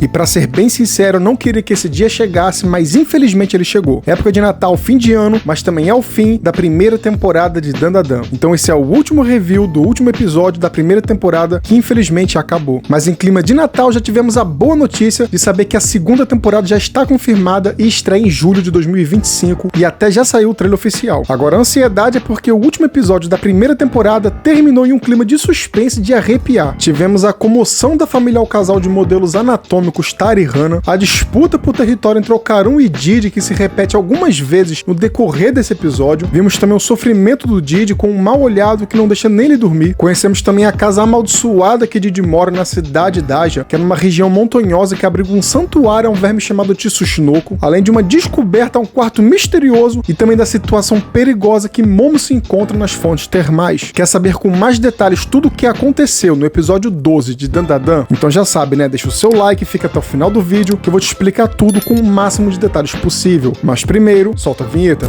E pra ser bem sincero, eu não queria que esse dia chegasse, mas infelizmente ele chegou. Época de Natal, fim de ano, mas também é o fim da primeira temporada de Dandadan. Então esse é o último review do último episódio da primeira temporada, que infelizmente acabou. Mas em clima de Natal já tivemos a boa notícia de saber que a segunda temporada já está confirmada e estreia em julho de 2025, e até já saiu o trailer oficial. Agora a ansiedade é porque o último episódio da primeira temporada terminou em um clima de suspense de arrepiar. Tivemos a comoção da família ao casal de modelos anatômicos Tara e Hana, a disputa por território entre Okarun e Didi, que se repete algumas vezes no decorrer desse episódio. Vimos também o sofrimento do Didi com um mal olhado que não deixa nem ele dormir. Conhecemos também a casa amaldiçoada que Didi mora na cidade d'Aja, que é numa região montanhosa que abriga um santuário a um verme chamado Tsushinoko, além de uma descoberta a um quarto misterioso e também da situação perigosa que Momo se encontra nas fontes termais. Quer saber com mais detalhes tudo o que aconteceu no episódio 12 de Dandadan? Então já sabe, né? Deixa o seu like e fica até o final do vídeo que eu vou te explicar tudo com o máximo de detalhes possível. Mas primeiro, solta a vinheta.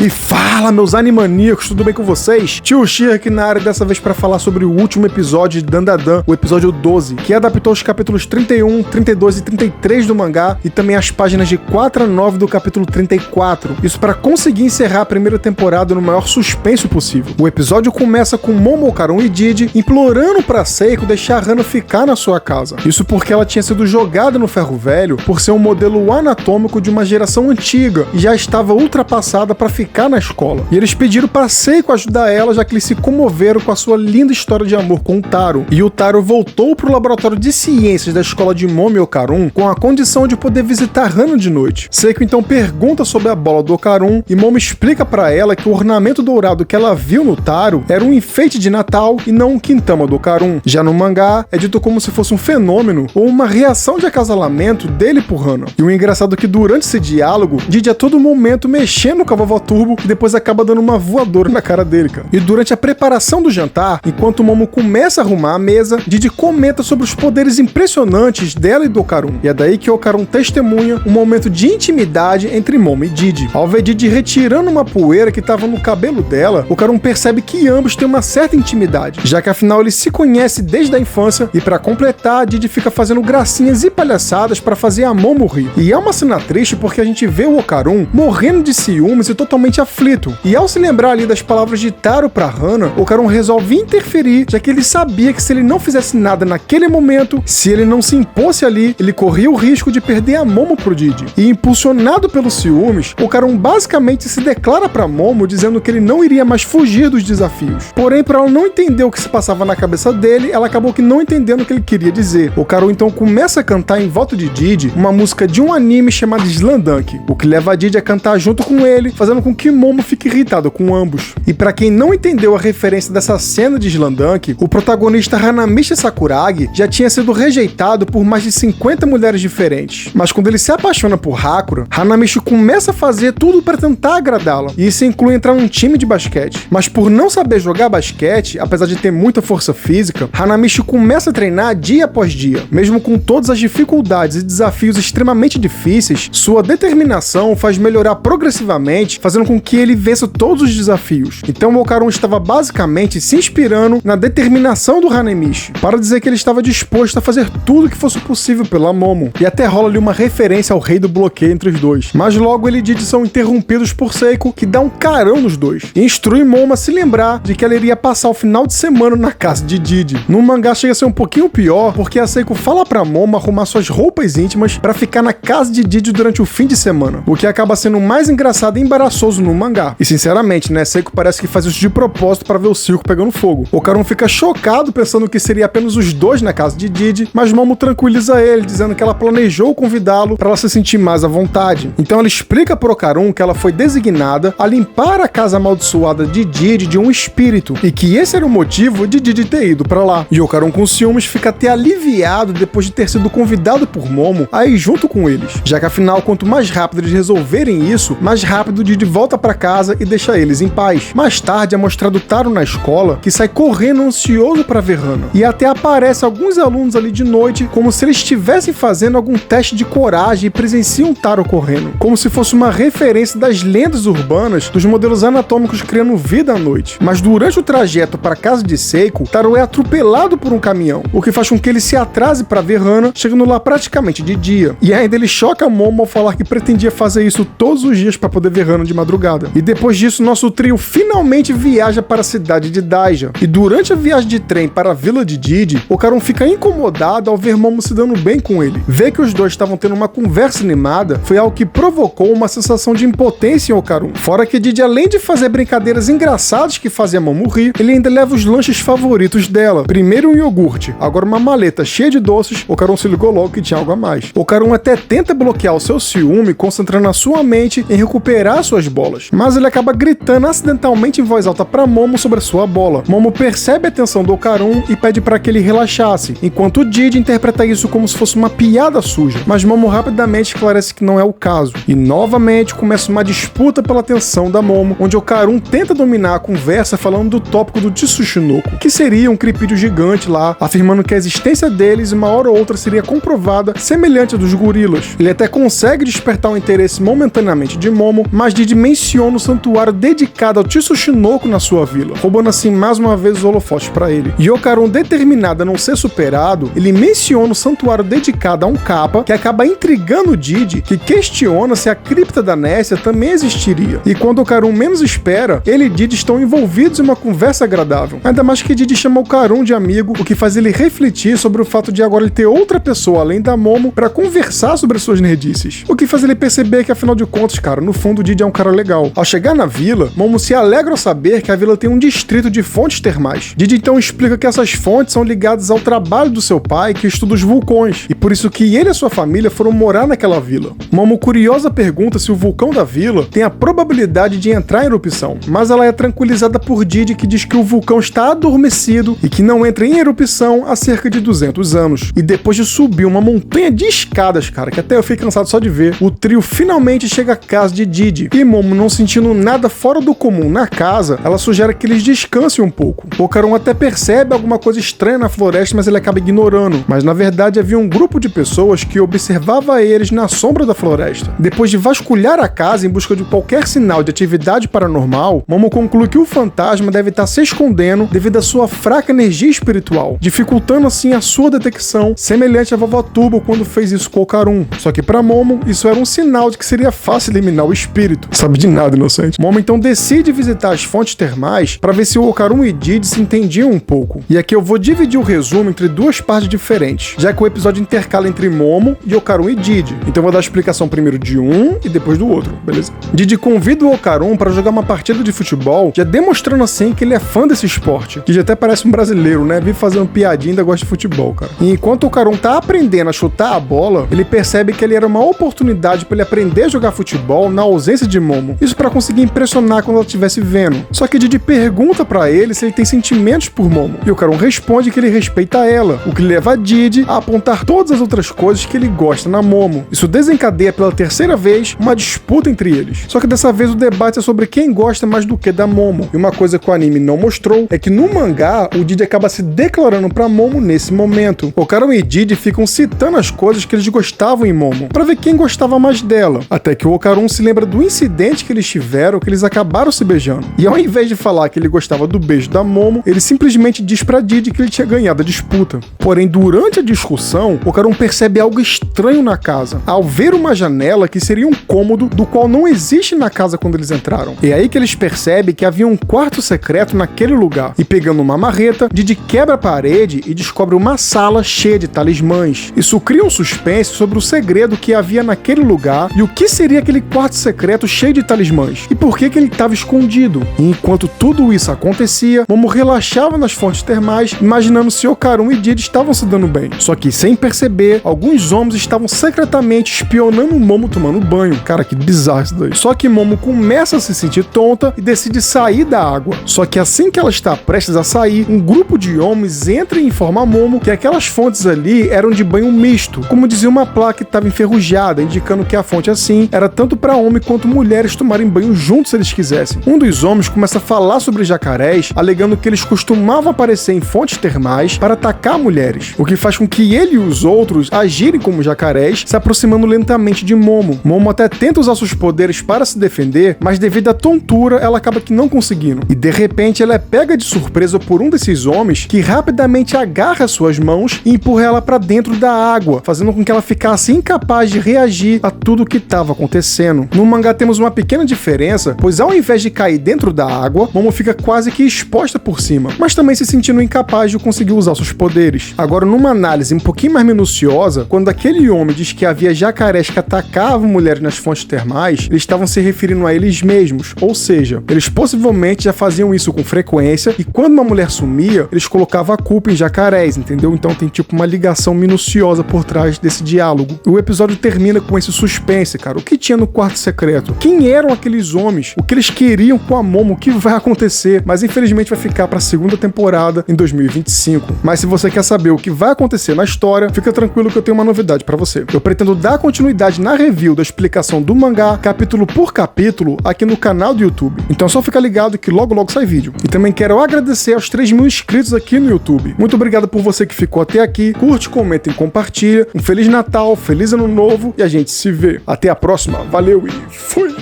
E fala, meus animaníacos, tudo bem com vocês? Tio Shir aqui na área, dessa vez para falar sobre o último episódio de Dandadan, o episódio 12, que adaptou os capítulos 31, 32 e 33 do mangá e também as páginas de 4 a 9 do capítulo 34. Isso para conseguir encerrar a primeira temporada no maior suspense possível. O episódio começa com Momo, Okarun e Didi implorando para Seiko deixar Hana ficar na sua casa. Isso porque ela tinha sido jogada no ferro velho por ser um modelo anatômico de uma geração antiga e já estava ultrapassada para ficar na escola. E eles pediram para Seiko ajudar ela, já que eles se comoveram com a sua linda história de amor com o Taro. E o Taro voltou para o laboratório de ciências da escola de Momo e Okarun com a condição de poder visitar Hana de noite. Seiko então pergunta sobre a bola do Okarun e Momo explica para ela que o ornamento dourado que ela viu no Taro era um enfeite de Natal e não um quintama do Okarun. Já no mangá, é dito como se fosse um fenômeno ou uma reação de acasalamento dele por Hana. E o engraçado é que durante esse diálogo, Didi a todo momento mexendo com a vovó Turbo e depois acaba dando uma voadora na cara dele, cara. E durante a preparação do jantar, enquanto o Momo começa a arrumar a mesa, Didi comenta sobre os poderes impressionantes dela e do Okarun. E é daí que o Okarun testemunha um momento de intimidade entre Momo e Didi. Ao ver Didi retirando uma poeira que estava no cabelo dela, o Okarun percebe que ambos têm uma certa intimidade, já que afinal eles se conhecem desde a infância e para completar, Didi fica fazendo gracinhas e palhaçadas para fazer a Momo rir. E é uma cena triste porque a gente vê o Okarun morrendo de ciúmes e totalmente aflito. E ao se lembrar ali das palavras de Taro pra Hana, o Okarun resolve interferir, já que ele sabia que se ele não fizesse nada naquele momento, se ele não se impôsse ali, ele corria o risco de perder a Momo pro Didi. E impulsionado pelos ciúmes, o Okarun basicamente se declara pra Momo dizendo que ele não iria mais fugir dos desafios. Porém, por ela não entender o que se passava na cabeça dele, ela acabou que não entendendo o que ele queria dizer. O Okarun então começa a cantar em volta de Didi uma música de um anime chamado Slandunk, o que leva a Didi a cantar junto com ele, fazendo com que Momo fica irritado com ambos. E pra quem não entendeu a referência dessa cena de Slandunk, o protagonista Hanamichi Sakuragi já tinha sido rejeitado por mais de 50 mulheres diferentes. Mas quando ele se apaixona por Hakura, Hanamichi começa a fazer tudo pra tentar agradá-la. E isso inclui entrar num time de basquete. Mas por não saber jogar basquete, apesar de ter muita força física, Hanamichi começa a treinar dia após dia. Mesmo com todas as dificuldades e desafios extremamente difíceis, sua determinação faz melhorar progressivamente, fazendo com que ele vença todos os desafios. Então o Okarun estava basicamente se inspirando na determinação do Hanamichi, para dizer que ele estava disposto a fazer tudo que fosse possível pela Momo. E até rola ali uma referência ao rei do bloqueio entre os dois. Mas logo ele e Didi são interrompidos por Seiko, que dá um carão nos dois, e instrui Momo a se lembrar de que ela iria passar o final de semana na casa de Didi. No mangá chega a ser um pouquinho pior, porque a Seiko fala pra Momo arrumar suas roupas íntimas para ficar na casa de Didi durante o fim de semana, o que acaba sendo mais engraçado e embaraçoso no mangá. E sinceramente, né, Seiko parece que faz isso de propósito para ver o circo pegando fogo. O Okarun fica chocado pensando que seria apenas os dois na casa de Didi, mas Momo tranquiliza ele, dizendo que ela planejou convidá-lo para ela se sentir mais à vontade. Então ela explica pro Okarun que ela foi designada a limpar a casa amaldiçoada de Didi de um espírito, e que esse era o motivo de Didi ter ido para lá. E o Okarun com ciúmes fica até aliviado depois de ter sido convidado por Momo a ir junto com eles, já que afinal quanto mais rápido eles resolverem isso, mais rápido Didi volta volta pra casa e deixa eles em paz. Mais tarde é mostrado Taro na escola, que sai correndo ansioso pra ver Hana. E até aparece alguns alunos ali de noite, como se eles estivessem fazendo algum teste de coragem e presenciam Taro correndo, como se fosse uma referência das lendas urbanas dos modelos anatômicos criando vida à noite. Mas durante o trajeto para a casa de Seiko, Taro é atropelado por um caminhão, o que faz com que ele se atrase para ver Hana, chegando lá praticamente de dia. E ainda ele choca Momo ao falar que pretendia fazer isso todos os dias para poder ver Hana de madrugada. E depois disso, nosso trio finalmente viaja para a cidade de Daija. E durante a viagem de trem para a vila de Didi, Okarun fica incomodado ao ver Momo se dando bem com ele. Ver que os dois estavam tendo uma conversa animada foi algo que provocou uma sensação de impotência em Okarun. Fora que Didi, além de fazer brincadeiras engraçadas que fazia Momo rir, ele ainda leva os lanches favoritos dela. Primeiro um iogurte, agora uma maleta cheia de doces. Okarun se ligou logo que tinha algo a mais. Okarun até tenta bloquear o seu ciúme, concentrando a sua mente em recuperar suas bolas, mas ele acaba gritando acidentalmente em voz alta para Momo sobre a sua bola. Momo percebe a atenção do Okarun e pede para que ele relaxasse, enquanto Didi interpreta isso como se fosse uma piada suja, mas Momo rapidamente esclarece que não é o caso, e novamente começa uma disputa pela atenção da Momo, onde Okarun tenta dominar a conversa falando do tópico do Tsushinoko, que seria um cripídeo gigante lá, afirmando que a existência deles uma hora ou outra seria comprovada semelhante à dos gorilas. Ele até consegue despertar o interesse momentaneamente de Momo, mas Didi menciona o santuário dedicado ao Tsushinoko na sua vila, roubando assim mais uma vez os holofotes para ele. E Okarun, determinado a não ser superado, ele menciona o santuário dedicado a um Kappa, que acaba intrigando Didi, que questiona se a cripta da Nessia também existiria. E quando Okarun menos espera, ele e Didi estão envolvidos em uma conversa agradável. Ainda mais que Didi chama Okarun de amigo, o que faz ele refletir sobre o fato de agora ele ter outra pessoa além da Momo para conversar sobre suas nerdices. O que faz ele perceber que, afinal de contas, cara, no fundo Didi é um cara legal. Ao chegar na vila, Momo se alegra ao saber que a vila tem um distrito de fontes termais. Didi então explica que essas fontes são ligadas ao trabalho do seu pai, que estuda os vulcões, e por isso que ele e a sua família foram morar naquela vila. Momo, curiosa, pergunta se o vulcão da vila tem a probabilidade de entrar em erupção, mas ela é tranquilizada por Didi, que diz que o vulcão está adormecido e que não entra em erupção há cerca de 200 anos. E depois de subir uma montanha de escadas, cara, que até eu fiquei cansado só de ver, o trio finalmente chega à casa de Didi. E Momo, não sentindo nada fora do comum na casa, ela sugere que eles descansem um pouco. Okarun até percebe alguma coisa estranha na floresta, mas ele acaba ignorando. Mas na verdade havia um grupo de pessoas que observava eles na sombra da floresta. Depois de vasculhar a casa em busca de qualquer sinal de atividade paranormal, Momo conclui que o fantasma deve estar se escondendo devido à sua fraca energia espiritual, dificultando assim a sua detecção, semelhante a vovó Turbo quando fez isso com Okarun. Só que para Momo, isso era um sinal de que seria fácil eliminar o espírito. Sabe de nada, inocente. Momo então decide visitar as fontes termais para ver se o Okarun e Didi se entendiam um pouco. E aqui eu vou dividir o resumo entre duas partes diferentes, já que o episódio intercala entre Momo e Okarun e Didi. Então eu vou dar a explicação primeiro de um e depois do outro, beleza? Didi convida o Okarun para jogar uma partida de futebol, já demonstrando assim que ele é fã desse esporte, que já até parece um brasileiro, né? Vive fazendo piadinha e ainda gosta de futebol, cara. E enquanto o Okarun tá aprendendo a chutar a bola, ele percebe que ele era uma oportunidade para ele aprender a jogar futebol na ausência de Momo. Isso para conseguir impressionar quando ela estivesse vendo. Só que Didi pergunta para ele se ele tem sentimentos por Momo, e o Okarun responde que ele respeita ela, o que leva a Didi a apontar todas as outras coisas que ele gosta na Momo. Isso desencadeia pela terceira vez uma disputa entre eles. Só que dessa vez o debate é sobre quem gosta mais do que da Momo. E uma coisa que o anime não mostrou é que no mangá o Didi acaba se declarando pra Momo nesse momento. Okarun e Didi ficam citando as coisas que eles gostavam em Momo, pra ver quem gostava mais dela. Até que o Okarun se lembra do incidente que eles tiveram, que eles acabaram se beijando. E ao invés de falar que ele gostava do beijo da Momo, ele simplesmente diz pra Didi que ele tinha ganhado a disputa. Porém, durante a discussão, Okarun percebe algo estranho na casa, ao ver uma janela que seria um cômodo do qual não existe na casa quando eles entraram. É aí que eles percebem que havia um quarto secreto naquele lugar. E pegando uma marreta, Didi quebra a parede e descobre uma sala cheia de talismãs. Isso cria um suspense sobre o segredo que havia naquele lugar e o que seria aquele quarto secreto cheio de talismãs. E por que ele estava escondido. E enquanto tudo isso acontecia, Momo relaxava nas fontes termais, imaginando se Okarun e Didi estavam se dando bem. Só que, sem perceber, alguns homens estavam secretamente espionando Momo tomando banho. Cara, que bizarro isso daí. Só que Momo começa a se sentir tonta e decide sair da água. Só que assim que ela está prestes a sair, um grupo de homens entra e informa a Momo que aquelas fontes ali eram de banho misto, como dizia uma placa que estava enferrujada, indicando que a fonte assim era tanto para homem quanto mulheres mulheres tomarem banho juntos se eles quisessem. Um dos homens começa a falar sobre jacarés, alegando que eles costumavam aparecer em fontes termais para atacar mulheres, o que faz com que ele e os outros agirem como jacarés, se aproximando lentamente de Momo. Momo até tenta usar seus poderes para se defender, mas devido à tontura, ela acaba que não conseguindo. E de repente ela é pega de surpresa por um desses homens, que rapidamente agarra suas mãos e empurra ela para dentro da água, fazendo com que ela ficasse incapaz de reagir a tudo o que estava acontecendo. No mangá temos uma pequena diferença, pois ao invés de cair dentro da água, Momo fica quase que exposta por cima, mas também se sentindo incapaz de conseguir usar seus poderes. Agora, numa análise um pouquinho mais minuciosa, quando aquele homem diz que havia jacarés que atacavam mulheres nas fontes termais, eles estavam se referindo a eles mesmos, ou seja, eles possivelmente já faziam isso com frequência e quando uma mulher sumia, eles colocavam a culpa em jacarés, entendeu? Então tem tipo uma ligação minuciosa por trás desse diálogo. O episódio termina com esse suspense, cara. O que tinha no quarto secreto? Quem eram aqueles homens? O que eles queriam com a Momo? O que vai acontecer? Mas infelizmente vai ficar para a segunda temporada em 2025. Mas se você quer saber o que vai acontecer na história, fica tranquilo que eu tenho uma novidade para você. Eu pretendo dar continuidade na review da explicação do mangá, capítulo por capítulo, aqui no canal do YouTube. Então só fica ligado que logo logo sai vídeo. E também quero agradecer aos 3.000 inscritos aqui no YouTube. Muito obrigado por você que ficou até aqui. Curte, comenta e compartilha. Um Feliz Natal, Feliz Ano Novo e a gente se vê. Até a próxima. Valeu e fui!